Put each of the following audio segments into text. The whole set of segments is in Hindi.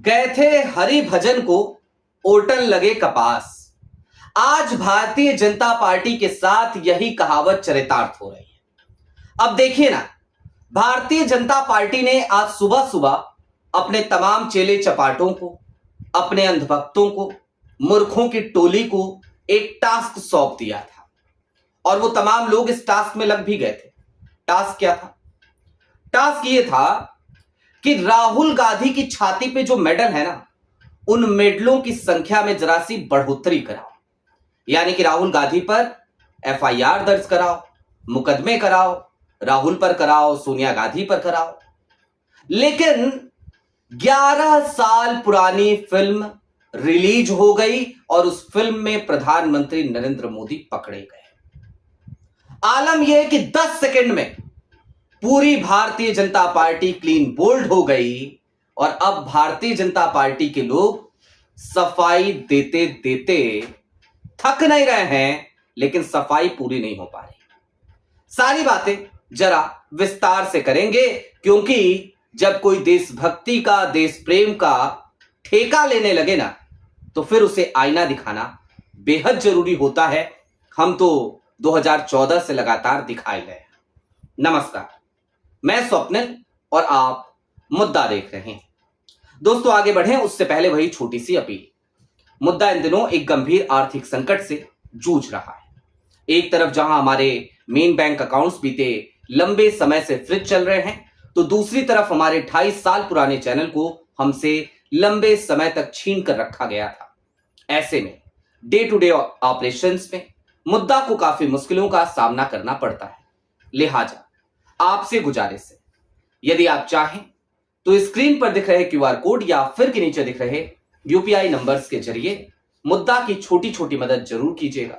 गए थे हरि भजन को, ओटन लगे कपास। आज भारतीय जनता पार्टी के साथ यही कहावत चरितार्थ हो रही है। अब देखिए ना, भारतीय जनता पार्टी ने आज सुबह सुबह अपने तमाम चेले चपाटों को, अपने अंधभक्तों को, मूर्खों की टोली को एक टास्क सौंप दिया था और वो तमाम लोग इस टास्क में लग भी गए थे। टास्क क्या था? टास्क ये था कि राहुल गांधी की छाती पे जो मेडल है ना, उन मेडलों की संख्या में जरा सी बढ़ोतरी कराओ। यानी कि राहुल गांधी पर एफआईआर दर्ज कराओ, मुकदमे कराओ, राहुल पर कराओ, सोनिया गांधी पर कराओ। लेकिन 11 साल पुरानी फिल्म रिलीज हो गई और उस फिल्म में प्रधानमंत्री नरेंद्र मोदी पकड़े गए। आलम यह है कि 10 सेकंड में पूरी Bharatiya Janata party clean bowled हो गई और अब भारतीय जनता पार्टी के लोग सफाई देते देते थक नहीं रहे हैं, लेकिन सफाई पूरी नहीं हो पा रही। सारी बातें जरा विस्तार से करेंगे, क्योंकि जब कोई देशभक्ति का, देश प्रेम का ठेका लेने लगे ना, तो फिर उसे आईना दिखाना बेहद जरूरी होता है। हम तो 2014 से लगातार दिखाए गए। नमस्कार, मैं स्वप्निल और आप मुद्दा देख रहे हैं। दोस्तों, आगे बढ़ें उससे पहले वही छोटी सी अपील। मुद्दा इन दिनों एक गंभीर आर्थिक संकट से जूझ रहा है। एक तरफ जहां हमारे मेन बैंक अकाउंट्स बीते लंबे समय से फ्रिज चल रहे हैं, तो दूसरी तरफ हमारे 28 साल पुराने चैनल को हमसे लंबे समय तक छीन कर रखा गया था। ऐसे में डे टू डे ऑपरेशंस में मुद्दा को काफी मुश्किलों का सामना करना पड़ता है। लिहाजा आपसे गुजारिश है, यदि आप चाहें तो स्क्रीन पर दिख रहे क्यूआर कोड या फिर के नीचे दिख रहे यूपीआई नंबर्स के जरिए मुद्दा की छोटी छोटी मदद जरूर कीजिएगा,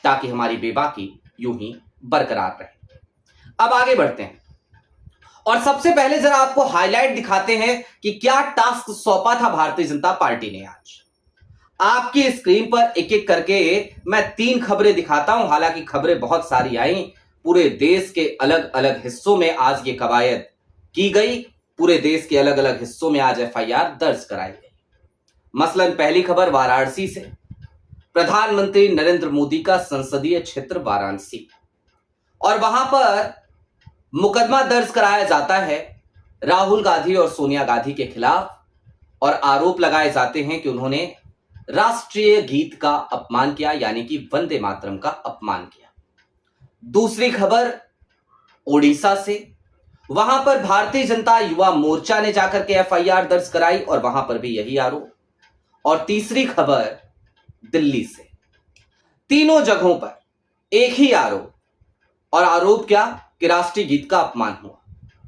ताकि हमारी बेबाकी यूं ही बरकरार रहे। अब आगे बढ़ते हैं और सबसे पहले जरा आपको हाईलाइट दिखाते हैं कि क्या टास्क सौंपा था भारतीय जनता पार्टी ने आज। आपकी स्क्रीन पर एक एक करके मैं 3 खबरें दिखाता हूं। हालांकि खबरें बहुत सारी आई, पूरे देश के अलग अलग हिस्सों में आज ये कवायद की गई, पूरे देश के अलग अलग हिस्सों में आज एफआईआर दर्ज कराई गई। मसलन पहली खबर वाराणसी से, प्रधानमंत्री नरेंद्र मोदी का संसदीय क्षेत्र वाराणसी, और वहां पर मुकदमा दर्ज कराया जाता है राहुल गांधी और सोनिया गांधी के खिलाफ, और आरोप लगाए जाते हैं कि उन्होंने राष्ट्रीय गीत का अपमान किया, यानी कि वंदे मातरम का अपमान किया। दूसरी खबर ओडिशा से, वहां पर भारतीय जनता युवा मोर्चा ने जाकर के एफआईआर दर्ज कराई और वहां पर भी यही आरोप। और तीसरी खबर दिल्ली से। तीनों जगहों पर एक ही आरोप, और आरोप क्या कि राष्ट्रीय गीत का अपमान हुआ।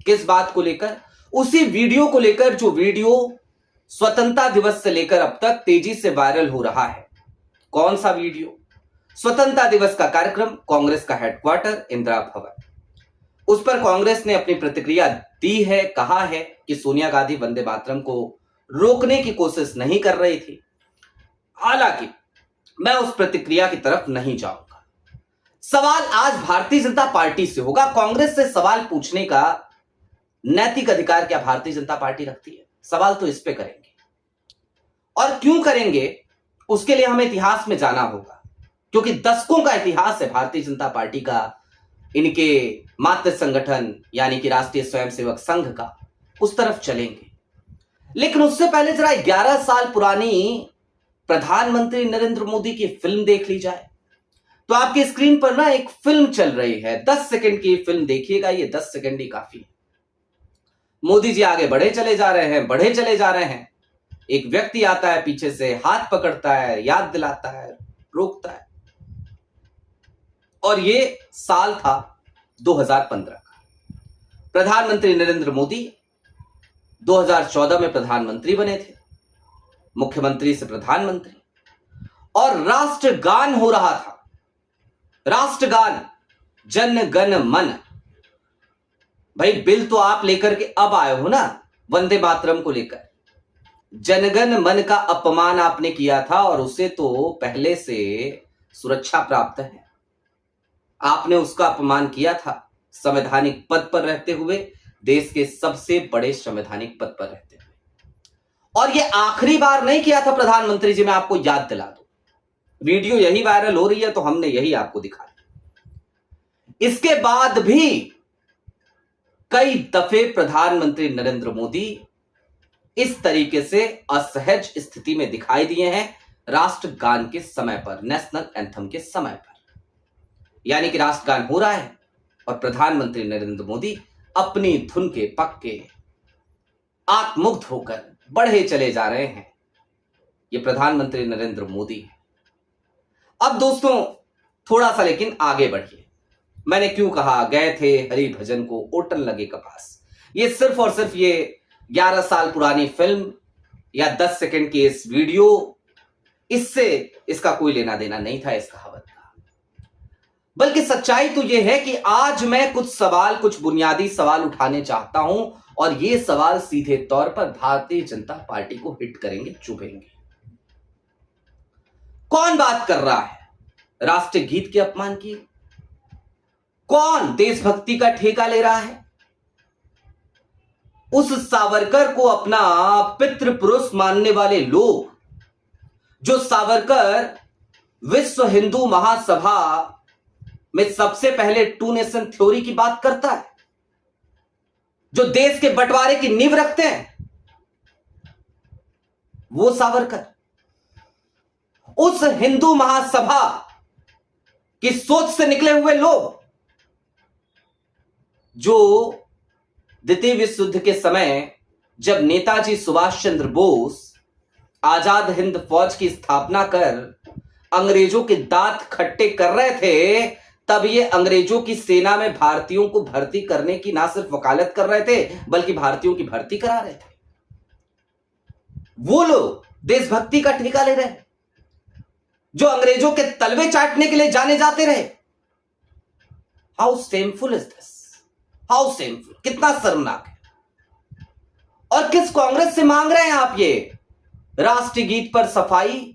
किस बात को लेकर? उसी वीडियो को लेकर जो वीडियो स्वतंत्रता दिवस से लेकर अब तक तेजी से वायरल हो रहा है। कौन सा वीडियो? स्वतंत्रता दिवस का कार्यक्रम, कांग्रेस का हेडक्वार्टर इंदिरा भवन। उस पर कांग्रेस ने अपनी प्रतिक्रिया दी है, कहा है कि सोनिया गांधी वंदे मातरम को रोकने की कोशिश नहीं कर रही थी। हालांकि मैं उस प्रतिक्रिया की तरफ नहीं जाऊंगा। सवाल आज भारतीय जनता पार्टी से होगा। कांग्रेस से सवाल पूछने का नैतिक अधिकार क्या भारतीय जनता पार्टी रखती है? सवाल तो इस पे करेंगे, और क्यों करेंगे उसके लिए हमें इतिहास में जाना होगा, क्योंकि दशकों का इतिहास है भारतीय जनता पार्टी का, इनके मातृ संगठन यानी कि राष्ट्रीय स्वयंसेवक संघ का। उस तरफ चलेंगे, लेकिन उससे पहले जरा 11 साल पुरानी प्रधानमंत्री नरेंद्र मोदी की फिल्म देख ली जाए। तो आपकी स्क्रीन पर ना एक फिल्म चल रही है, 10 सेकंड की फिल्म देखिएगा। ये 10 सेकंड ही काफी है। मोदी जी आगे बढ़े चले जा रहे हैं, बढ़े चले जा रहे हैं। एक व्यक्ति आता है पीछे से, हाथ पकड़ता है, याद दिलाता है, रोकता है। और ये साल था 2015 का। प्रधानमंत्री नरेंद्र मोदी 2014 में प्रधानमंत्री बने थे, मुख्यमंत्री से प्रधानमंत्री, और राष्ट्रगान हो रहा था। राष्ट्रगान, जन गण मन। भाई, बिल तो आप लेकर के अब आए हो ना वंदे मातरम को लेकर। जनगण मन का अपमान आपने किया था और उसे तो पहले से सुरक्षा प्राप्त है। आपने उसका अपमान किया था संवैधानिक पद पर रहते हुए, देश के सबसे बड़े संवैधानिक पद पर रहते हुए। और ये आखिरी बार नहीं किया था प्रधानमंत्री जी, मैं आपको याद दिला दूं। वीडियो यही वायरल हो रही है तो हमने यही आपको दिखाया। इसके बाद भी कई दफे प्रधानमंत्री नरेंद्र मोदी इस तरीके से असहज स्थिति में दिखाई दिए हैं राष्ट्रगान के समय पर, नेशनल एंथम के समय पर। यानी कि राष्ट्रगान हो रहा है और प्रधानमंत्री नरेंद्र मोदी अपनी धुन के पक्के आत्ममुग्ध होकर बढ़े चले जा रहे हैं। ये प्रधानमंत्री नरेंद्र मोदी है। अब दोस्तों थोड़ा सा लेकिन आगे बढ़िए। मैंने क्यों कहा गए थे हरि भजन को ओटन लगे कपास, ये सिर्फ और सिर्फ ये 11 साल पुरानी फिल्म या 10 सेकंड की इस वीडियो, इससे इसका कोई लेना देना नहीं था इस कहावत का। बल्कि सच्चाई तो यह है कि आज मैं कुछ बुनियादी सवाल उठाने चाहता हूं और ये सवाल सीधे तौर पर भारतीय जनता पार्टी को हिट करेंगे, चुभेंगे। कौन बात कर रहा है राष्ट्रीय गीत के अपमान की? कौन देशभक्ति का ठेका ले रहा है? उस सावरकर को अपना पितृपुरुष मानने वाले लोग, जो सावरकर विश्व हिंदू महासभा में सबसे पहले टू नेशन थ्योरी की बात करता है, जो देश के बंटवारे की नींव रखते हैं, वो सावरकर, उस हिंदू महासभा की सोच से निकले हुए लोग, जो द्वितीय विश्व युद्ध के समय जब नेताजी सुभाष चंद्र बोस आजाद हिंद फौज की स्थापना कर अंग्रेजों के दांत खट्टे कर रहे थे, तब ये अंग्रेजों की सेना में भारतीयों को भर्ती करने की ना सिर्फ वकालत कर रहे थे बल्कि भारतीयों की भर्ती करा रहे थे। वो लोग देशभक्ति का ठेका ले रहे हैं, जो अंग्रेजों के तलवे चाटने के लिए जाने जाते रहे। How shameful is this, how shameful, कितना शर्मनाक है। और किस कांग्रेस से मांग रहे हैं आप ये राष्ट्रीय गीत पर सफाई,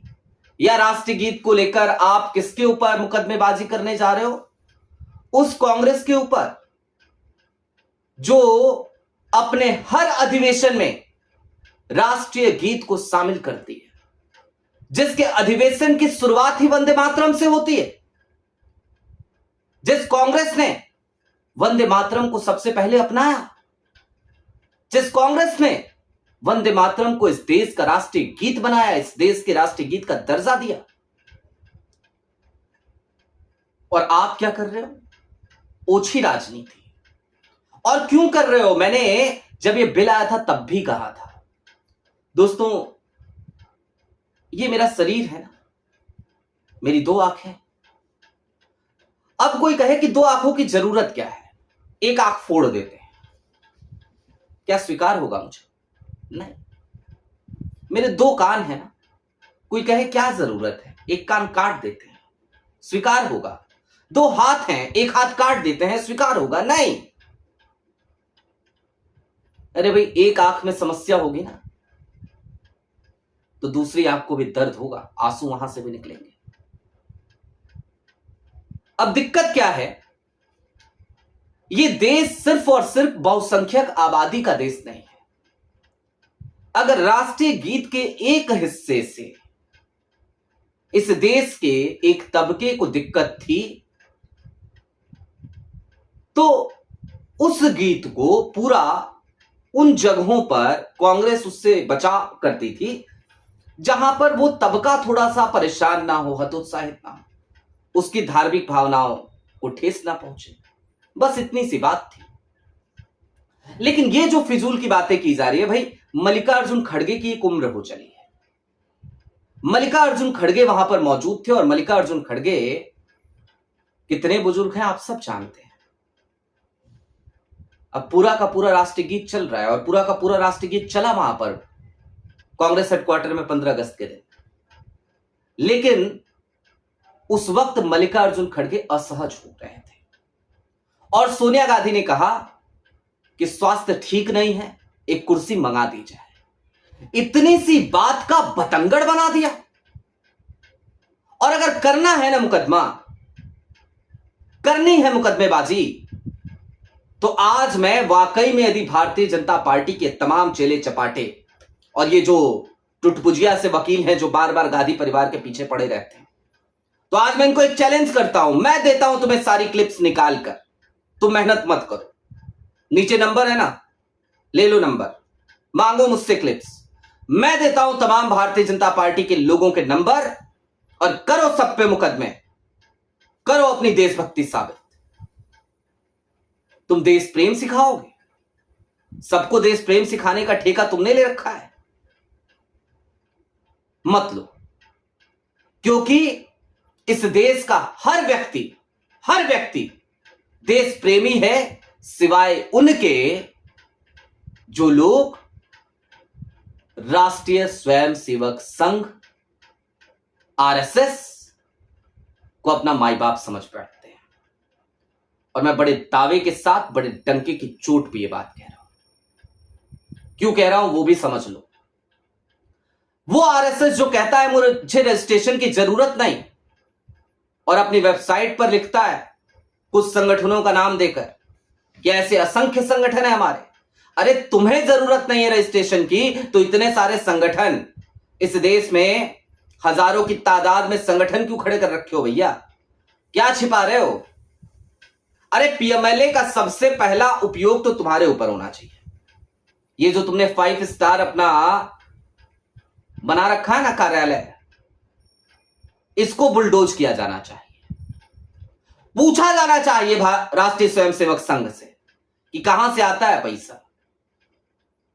या राष्ट्रीय गीत को लेकर आप किसके ऊपर मुकदमेबाजी करने जा रहे हो? उस कांग्रेस के ऊपर जो अपने हर अधिवेशन में राष्ट्रीय गीत को शामिल करती है, जिसके अधिवेशन की शुरुआत ही वंदे मातरम से होती है, जिस कांग्रेस ने वंदे मातरम को सबसे पहले अपनाया, जिस कांग्रेस ने वंदे मातरम को इस देश का राष्ट्रीय गीत बनाया, इस देश के राष्ट्रीय गीत का दर्जा दिया। और आप क्या कर रहे हो? ओछी राजनीति। और क्यों कर रहे हो? मैंने जब ये बिल आया था तब भी कहा था, दोस्तों ये मेरा शरीर है ना, मेरी 2 आंखें। अब कोई कहे कि 2 आंखों की जरूरत क्या है, एक आंख फोड़ देते हैं, क्या स्वीकार होगा मुझे? नहीं। मेरे 2 कान हैं ना, कोई कहे क्या जरूरत है, एक कान काट देते हैं, स्वीकार होगा। 2 हाथ हैं, एक हाथ काट देते हैं, स्वीकार होगा? नहीं। अरे भाई, एक आंख में समस्या होगी ना तो दूसरी आंख को भी दर्द होगा, आंसू वहां से भी निकलेंगे। अब दिक्कत क्या है, ये देश सिर्फ और सिर्फ बहुसंख्यक आबादी का देश नहीं है। अगर राष्ट्रीय गीत के एक हिस्से से इस देश के एक तबके को दिक्कत थी तो उस गीत को पूरा उन जगहों पर कांग्रेस उससे बचाव करती थी जहां पर वो तबका थोड़ा सा परेशान ना हो, हतोत्साहित ना हो, उसकी धार्मिक भावनाओं को ठेस ना पहुंचे। बस इतनी सी बात थी। लेकिन ये जो फिजूल की बातें की जा रही है, भाई मल्लिकार्जुन खड़गे की एक उम्र हो चली है। मल्लिकार्जुन खड़गे वहां पर मौजूद थे और मल्लिकार्जुन खड़गे कितने बुजुर्ग हैं आप सब जानते हैं। अब पूरा का पूरा राष्ट्रीय गीत चल रहा है और पूरा का पूरा राष्ट्रीय गीत चला वहां पर कांग्रेस हेडक्वार्टर में 15 अगस्त के दिन। लेकिन उस वक्त मल्लिकार्जुन खड़गे असहज हो रहे थे और सोनिया गांधी ने कहा कि स्वास्थ्य ठीक नहीं है, एक कुर्सी मंगा दी जाए। इतनी सी बात का बतंगड़ बना दिया। और अगर करना है ना मुकदमा, करनी है मुकदमेबाजी, तो आज मैं वाकई में यदि भारतीय जनता पार्टी के तमाम चेले चपाटे और ये जो टुटपुजिया से वकील हैं जो बार बार गांधी परिवार के पीछे पड़े रहते हैं। तो आज मैं इनको एक चैलेंज करता हूं, मैं देता हूं तुम्हें सारी क्लिप्स निकाल कर, तुम मेहनत मत करो, नीचे नंबर है ना, ले लो नंबर, मांगो मुझसे क्लिप्स, मैं देता हूं तमाम भारतीय जनता पार्टी के लोगों के नंबर और करो सब पे मुकदमे, करो अपनी देशभक्ति साबित। तुम देश प्रेम सिखाओगे, सबको देश प्रेम सिखाने का ठेका तुमने ले रखा है, मत लो, क्योंकि इस देश का हर व्यक्ति देश प्रेमी है, सिवाय उनके जो लोग राष्ट्रीय स्वयंसेवक संघ आरएसएस को अपना माई बाप समझ बैठते हैं। और मैं बड़े दावे के साथ, बड़े डंके की चोट पे ये बात कह रहा हूं। क्यों कह रहा हूं वो भी समझ लो। वो आरएसएस जो कहता है मुझे रजिस्ट्रेशन की जरूरत नहीं, और अपनी वेबसाइट पर लिखता है कुछ संगठनों का नाम देकर कि ऐसे असंख्य संगठन है हमारे। अरे तुम्हें जरूरत नहीं है रजिस्ट्रेशन की, तो इतने सारे संगठन इस देश में, हजारों की तादाद में संगठन क्यों खड़े कर रखे हो भैया? क्या छिपा रहे हो? अरे पीएमएलए का सबसे पहला उपयोग तो तुम्हारे ऊपर होना चाहिए। ये जो तुमने 5 स्टार अपना बना रखा है ना कार्यालय, इसको बुलडोज किया जाना चाहिए। पूछा जाना चाहिए राष्ट्रीय स्वयंसेवक संघ से कि कहां से आता है पैसा,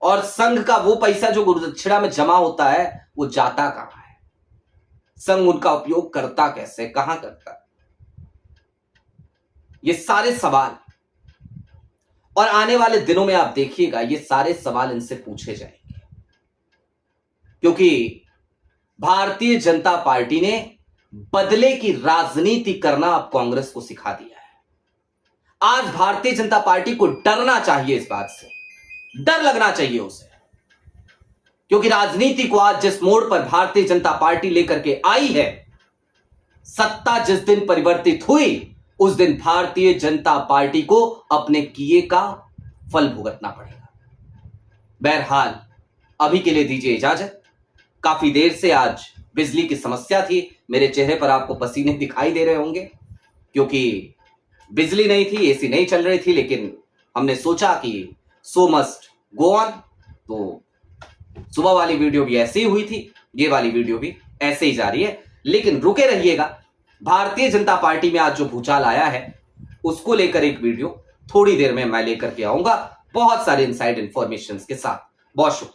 और संघ का वो पैसा जो गुरुदक्षिणा में जमा होता है वो जाता कहां है, संघ उनका उपयोग करता कैसे, कहां करता है। ये सारे सवाल, और आने वाले दिनों में आप देखिएगा ये सारे सवाल इनसे पूछे जाएंगे, क्योंकि भारतीय जनता पार्टी ने बदले की राजनीति करना अब कांग्रेस को सिखा दिया है। आज भारतीय जनता पार्टी को डरना चाहिए, इस बात से डर लगना चाहिए उसे, क्योंकि राजनीति को आज जिस मोड़ पर भारतीय जनता पार्टी लेकर के आई है, सत्ता जिस दिन परिवर्तित हुई उस दिन भारतीय जनता पार्टी को अपने किए का फल भुगतना पड़ेगा। बहरहाल अभी के लिए दीजिए इजाजत। काफी देर से आज बिजली की समस्या थी, मेरे चेहरे पर आपको पसीने दिखाई दे रहे होंगे, क्योंकि बिजली नहीं थी, एसी नहीं चल रही थी, लेकिन हमने सोचा कि सो मस्ट गो ऑन। तो सुबह वाली वीडियो भी ऐसे ही हुई थी, ये वाली वीडियो भी ऐसे ही जा रही है, लेकिन रुके रहिएगा। भारतीय जनता पार्टी में आज जो भूचाल आया है उसको लेकर एक वीडियो थोड़ी देर में मैं लेकर के आऊंगा, बहुत सारे इनसाइड इंफॉर्मेशन के साथ। बहुत शुक्रिया।